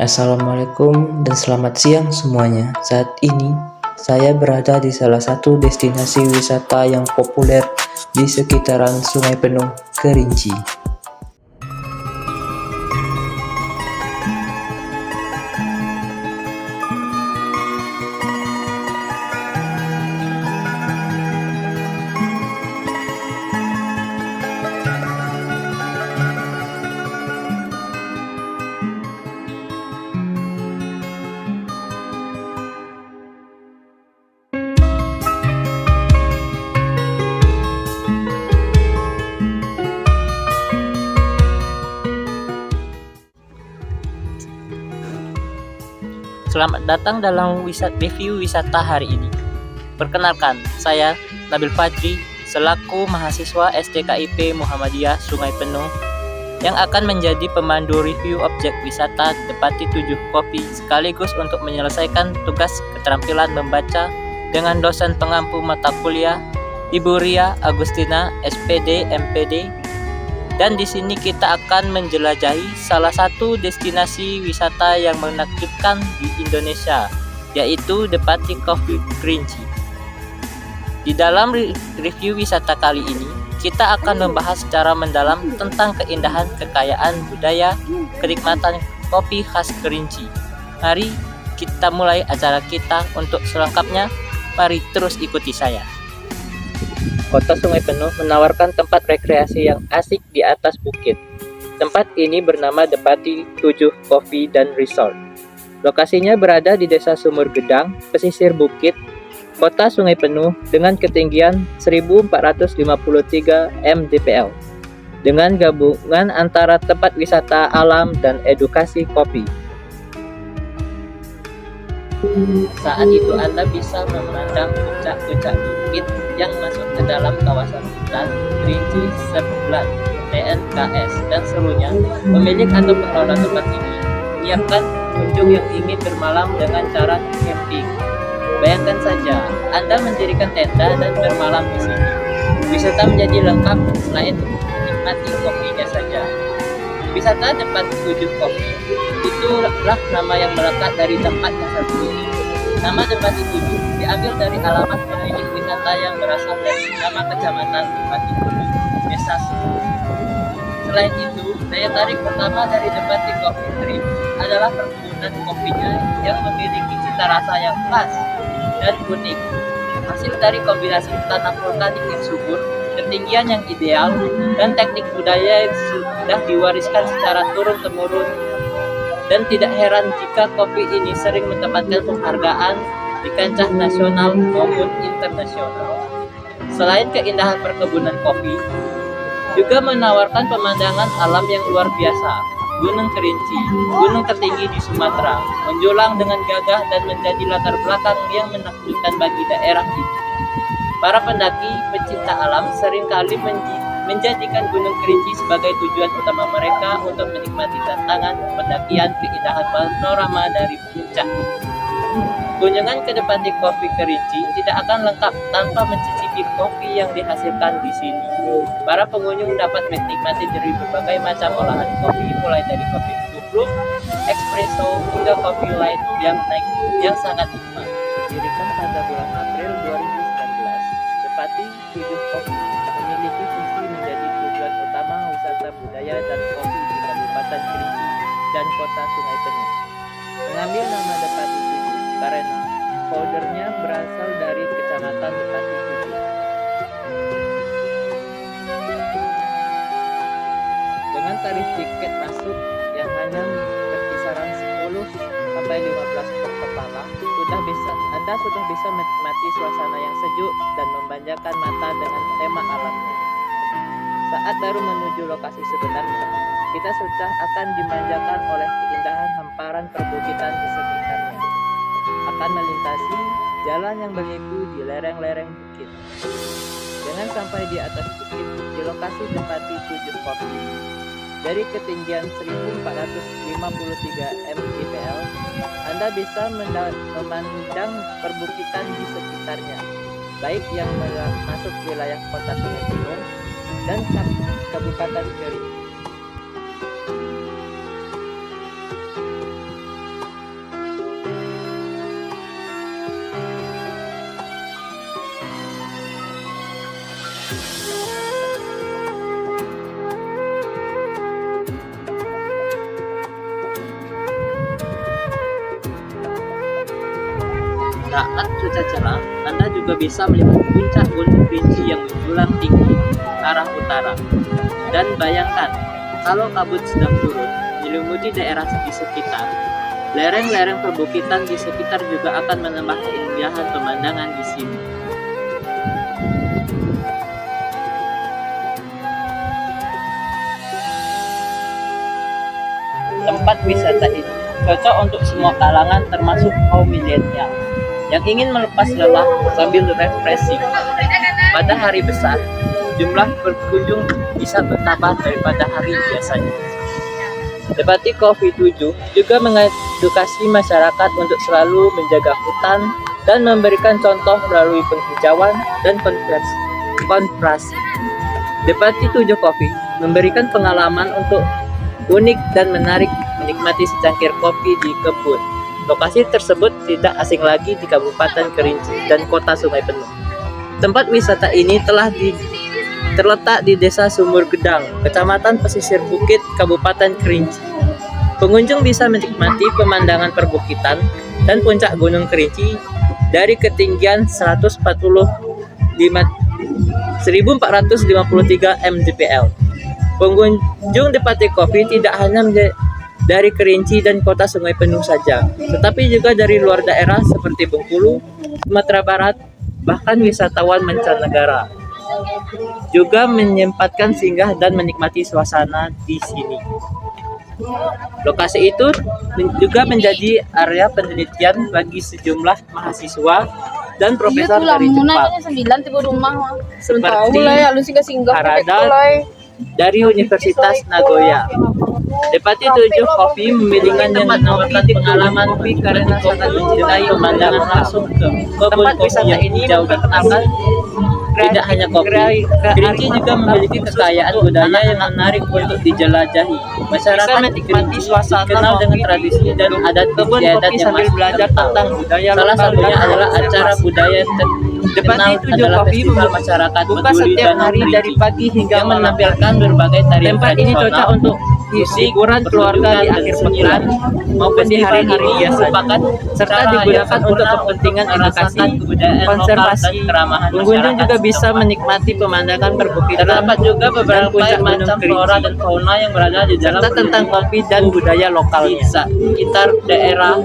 Assalamualaikum dan selamat siang semuanya. Saat ini saya berada di salah satu destinasi wisata yang populer di sekitaran Sungai Penuh, Kerinci. Selamat datang dalam review wisata hari ini. Perkenalkan, saya Nabil Fajri selaku mahasiswa STKIP Muhammadiyah Sungai Penuh yang akan menjadi pemandu review objek wisata Depati 7 Kopi sekaligus untuk menyelesaikan tugas keterampilan membaca dengan dosen pengampu mata kuliah Ibu Ria Agustina SPD MPD. Dan di sini kita akan menjelajahi salah satu destinasi wisata yang menakjubkan di Indonesia, yaitu Depati Coffee Kerinci. Di dalam review wisata kali ini, kita akan membahas secara mendalam tentang keindahan, kekayaan budaya, kenikmatan kopi khas Kerinci. Mari kita mulai acara kita. Untuk selengkapnya, mari terus ikuti saya. Kota Sungai Penuh menawarkan tempat rekreasi yang asik di atas bukit. Tempat ini bernama Depati 7 Coffee dan Resort. Lokasinya berada di Desa Sumur Gedang, pesisir bukit, Kota Sungai Penuh dengan ketinggian 1453 mdpl. Dengan gabungan antara tempat wisata alam dan edukasi kopi. Saat itu Anda bisa memandang puncak-puncak bukit yang masuk ke dalam kawasan hutan Kerinci Sebulan, TNKS, dan seluruhnya. Pemilik atau pengelola tempat ini menyiapkan pengunjung yang ingin bermalam dengan cara camping. Bayangkan saja, Anda mendirikan tenda dan bermalam di sini. Wisata menjadi lengkap selain menikmati kopinya saja. Wisata Depati 7 Kopi itulah nama yang melekat dari tempat yang satu ini. Nama Depati 7 diambil dari alamat pemilik wisata yang berasal dari nama kecamatan Depati 7, Desa Sumur. Selain itu, daya tarik pertama dari Depati Coffee Kerinci adalah perkebunan kopinya yang memiliki cita rasa yang khas dan unik. Hasil dari kombinasi tanah vulkanik yang subur, ketinggian yang ideal, dan teknik budaya yang sudah diwariskan secara turun-temurun. Dan tidak heran jika kopi ini sering mendapatkan penghargaan di kancah nasional maupun internasional. Selain keindahan perkebunan kopi, juga menawarkan pemandangan alam yang luar biasa. Gunung Kerinci, gunung tertinggi di Sumatera, menjulang dengan gagah dan menjadi latar belakang yang menakjubkan bagi daerah itu. Para pendaki pecinta alam seringkali menjadikan Gunung Kerinci sebagai tujuan utama mereka untuk menikmati tantangan pendakian keindahan panorama dari puncak. Kunjungan ke Depati Coffee Kerinci tidak akan lengkap tanpa mencicipi kopi yang dihasilkan di sini. Para pengunjung dapat menikmati dari berbagai macam olahan kopi, mulai dari kopi tubruk, espresso, hingga kopi light yang sangat nikmat. Didirikan pada bulan April 2019, Depati 7 Kopi memiliki visi menjadi tujuan utama wisata budaya dan kopi di Kabupaten Kerinci dan Kota Sungai Penuh. Mengambil nama Depati 7 karena foldernya berasal dari Kecamatan Depati 7. Dengan tarif tiket masuk yang hanya berkisaran 10 sampai 15 per kepala, Anda sudah bisa menikmati suasana yang sejuk dan memanjakan mata dengan tema alamnya. Saat baru menuju lokasi sebenarnya, kita sudah akan dimanjakan oleh keindahan hamparan perbukitan di sekitarnya. Akan melintasi jalan yang berliku di lereng-lereng bukit. Dengan sampai di atas bukit di lokasi Depati 7 Kopi, dari ketinggian 1453 mdpl, Anda bisa memandang perbukitan di sekitarnya, baik yang masuk wilayah Kota Sungai Penuh dan Kabupaten Kerinci. Saat cuaca cerah, Anda juga bisa melihat puncak Gunung Kerinci yang menjulang tinggi ke arah utara. Dan bayangkan, kalau kabut sedang turun, menyelimuti daerah di sekitar, lereng-lereng perbukitan di sekitar juga akan menambah keindahan pemandangan di sini. Tempat wisata ini cocok untuk semua kalangan termasuk kaum milenial yang ingin melepas lelah sambil refreshing. Pada hari besar, jumlah pengunjung bisa bertambah daripada hari biasanya. Depati Coffee 7 juga mengedukasi masyarakat untuk selalu menjaga hutan dan memberikan contoh melalui penghijauan dan konservasi. Depati 7 Coffee memberikan pengalaman untuk unik dan menarik menikmati secangkir kopi di kebun. Lokasi tersebut tidak asing lagi di Kabupaten Kerinci dan Kota Sungai Penuh. Tempat wisata ini terletak di Desa Sumur Gedang, Kecamatan Pesisir Bukit, Kabupaten Kerinci. Pengunjung bisa menikmati pemandangan perbukitan dan puncak Gunung Kerinci dari ketinggian 1453 mdpl. Pengunjung Depati Coffee tidak hanya dari Kerinci dan Kota Sungai Penuh saja, tetapi juga dari luar daerah seperti Bengkulu, Sumatera Barat, bahkan wisatawan mancanegara juga menyempatkan singgah dan menikmati suasana di sini. Lokasi itu juga menjadi area penelitian bagi sejumlah mahasiswa dan profesor dari Jepang, seperti Harada dari Universitas Nagoya. Depati 7 Coffee memiliki pengalaman kopi karena sangat mencintai pemandangan langsung ke kebun kopi yang hijau dan aman. Tidak hanya kopi, Kerinci juga memiliki kekayaan budaya yang menarik untuk dijelajahi. Masyarakat menikmati suasana dikenal dengan tradisi dan adat istiadat yang masih belajar tentang budaya. Salah satunya adalah acara budaya Depati 7 Coffee festival masyarakat buka setiap hari dari pagi hingga menampilkan berbagai tarian tradisional. Tempat ini cocok untuk hiburan keluarga di akhir pekan maupun di hari-hari biasanya, serta digunakan untuk kepentingan edukasi, konservasi. Pengunjung juga bisa menikmati pemandangan perbukitan. Terdapat juga beberapa macam flora dan fauna yang berada di dalam tentang kopi dan budaya lokalnya. Sekitar daerah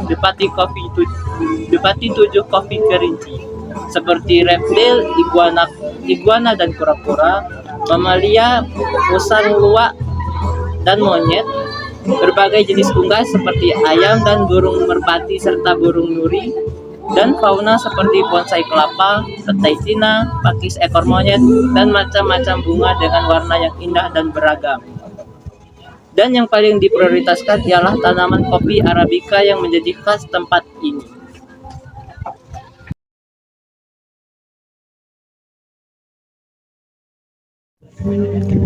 Depati 7 Coffee Kerinci, seperti reptil, iguana dan kura-kura, mamalia, musang luwak dan monyet, berbagai jenis unggas seperti ayam dan burung merpati serta burung nuri, dan fauna seperti bonsai kelapa, petai Cina, pakis ekor monyet, dan macam-macam bunga dengan warna yang indah dan beragam. Dan yang paling diprioritaskan ialah tanaman kopi Arabica yang menjadi khas tempat ini.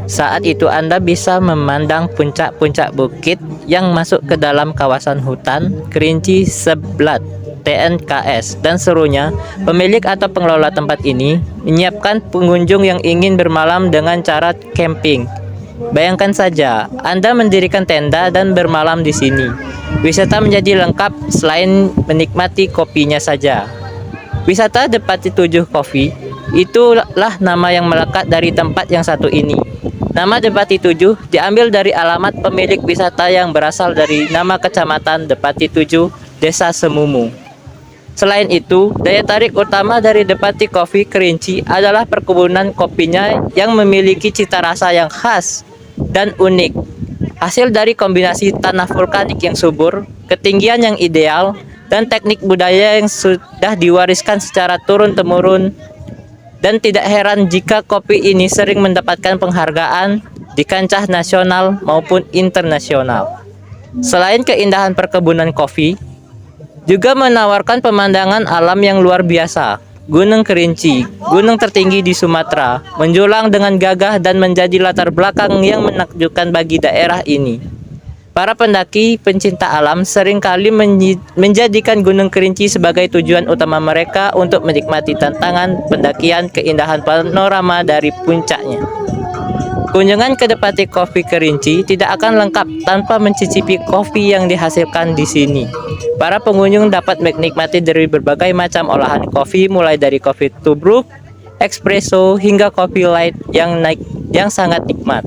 Saat itu Anda bisa memandang puncak-puncak bukit yang masuk ke dalam kawasan hutan Kerinci Seblat, TNKS, dan serunya. Pemilik atau pengelola tempat ini menyiapkan pengunjung yang ingin bermalam dengan cara camping. Bayangkan saja, Anda mendirikan tenda dan bermalam di sini. Wisata menjadi lengkap selain menikmati kopinya saja. Wisata Depati 7 Coffee, itulah nama yang melekat dari tempat yang satu ini. Nama Depati 7 diambil dari alamat pemilik wisata yang berasal dari nama kecamatan Depati 7, Desa Semumu. Selain itu, daya tarik utama dari Depati Coffee Kerinci adalah perkebunan kopinya yang memiliki cita rasa yang khas dan unik. Hasil dari kombinasi tanah vulkanik yang subur, ketinggian yang ideal, dan teknik budaya yang sudah diwariskan secara turun-temurun. Dan tidak heran jika kopi ini sering mendapatkan penghargaan di kancah nasional maupun internasional. Selain keindahan perkebunan kopi, juga menawarkan pemandangan alam yang luar biasa. Gunung Kerinci, gunung tertinggi di Sumatera, menjulang dengan gagah dan menjadi latar belakang yang menakjubkan bagi daerah ini. Para pendaki pencinta alam seringkali menjadikan Gunung Kerinci sebagai tujuan utama mereka untuk menikmati tantangan pendakian keindahan panorama dari puncaknya. Kunjungan ke Depati Coffee Kerinci tidak akan lengkap tanpa mencicipi kopi yang dihasilkan di sini. Para pengunjung dapat menikmati dari berbagai macam olahan kopi, mulai dari kopi tubruk, espresso, hingga kopi light yang sangat nikmat.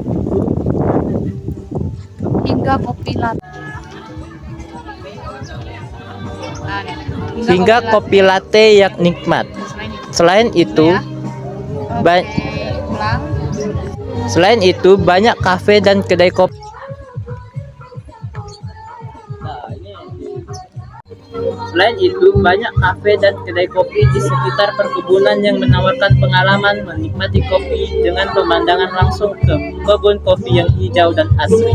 Hingga kopi latte yang nikmat. Selain itu, banyak kafe dan kedai kopi. Di sekitar perkebunan yang menawarkan pengalaman menikmati kopi dengan pemandangan langsung ke kebun kopi yang hijau dan asri.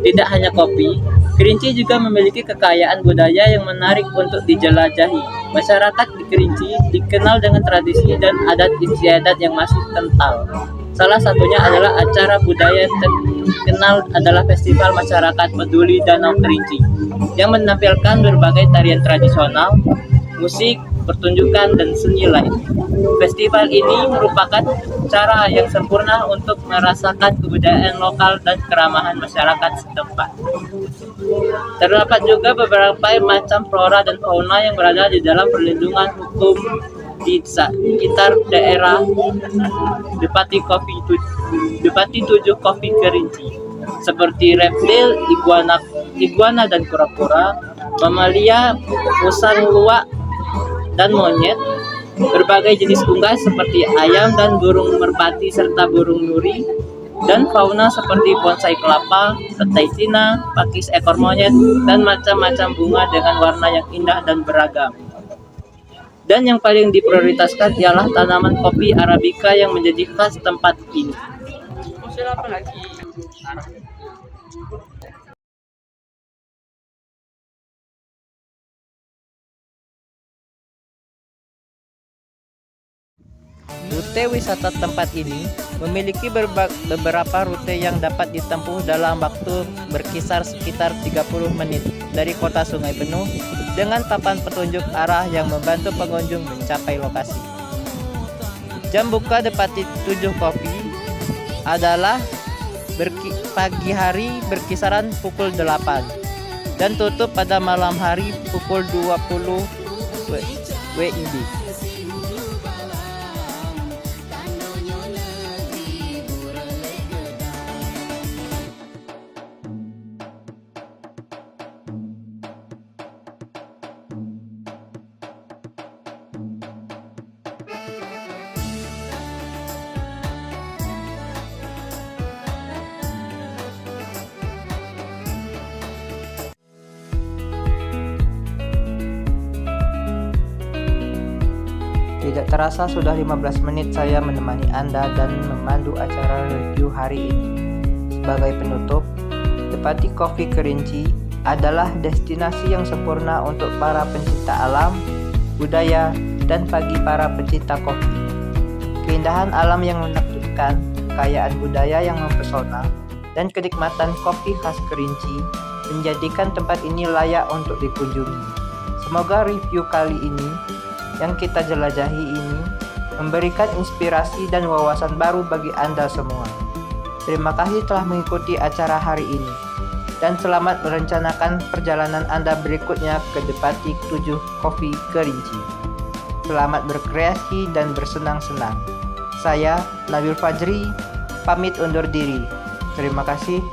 Tidak hanya kopi, Kerinci juga memiliki kekayaan budaya yang menarik untuk dijelajahi. Masyarakat di Kerinci dikenal dengan tradisi dan adat istiadat yang masih kental. Salah satunya adalah acara budaya yang terkenal adalah Festival Masyarakat Peduli Danau Kerinci, yang menampilkan berbagai tarian tradisional, musik, pertunjukan, dan seni lain. Festival ini merupakan cara yang sempurna untuk merasakan kebudayaan lokal dan keramahan masyarakat setempat. Terdapat juga beberapa macam flora dan fauna yang berada di dalam perlindungan hukum di sekitar daerah Depati 7 Coffee Kerinci, seperti reptil, iguana dan kura-kura, mamalia, musang luwak dan monyet, berbagai jenis unggas seperti ayam dan burung merpati serta burung nuri, dan fauna seperti bonsai kelapa, petai Cina, pakis ekor monyet, dan macam-macam bunga dengan warna yang indah dan beragam. Dan yang paling diprioritaskan ialah tanaman kopi Arabica yang menjadi khas tempat ini. Rute wisata tempat ini memiliki beberapa rute yang dapat ditempuh dalam waktu berkisar sekitar 30 menit dari kota Sungai Penuh, dengan papan petunjuk arah yang membantu pengunjung mencapai lokasi. Jam buka Depati 7 Coffee adalah pagi hari berkisaran pukul 8 dan tutup pada malam hari pukul 20 WIB. Tidak terasa sudah 15 menit saya menemani Anda dan memandu acara review hari ini. Sebagai penutup, Depati Coffee Kerinci adalah destinasi yang sempurna untuk para pencinta alam, budaya, dan bagi para pencinta kopi. Keindahan alam yang menakjubkan, kekayaan budaya yang mempesona, dan kenikmatan kopi khas Kerinci menjadikan tempat ini layak untuk dikunjungi. Semoga review kali ini yang kita jelajahi ini memberikan inspirasi dan wawasan baru bagi Anda semua. Terima kasih telah mengikuti acara hari ini, dan selamat merencanakan perjalanan Anda berikutnya ke Depati 7 Coffee Kerinci. Selamat berkreasi dan bersenang-senang. Saya, Nabil Fajri, pamit undur diri. Terima kasih.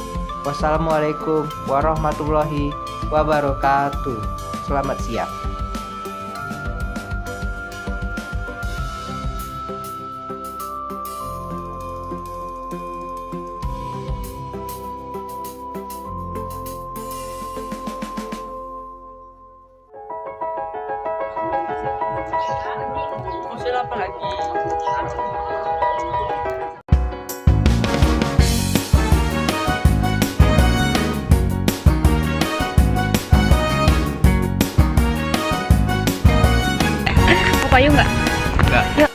Wassalamualaikum warahmatullahi wabarakatuh. Selamat siang. Apa lagi? Mau payung nggak? Enggak. Yuk.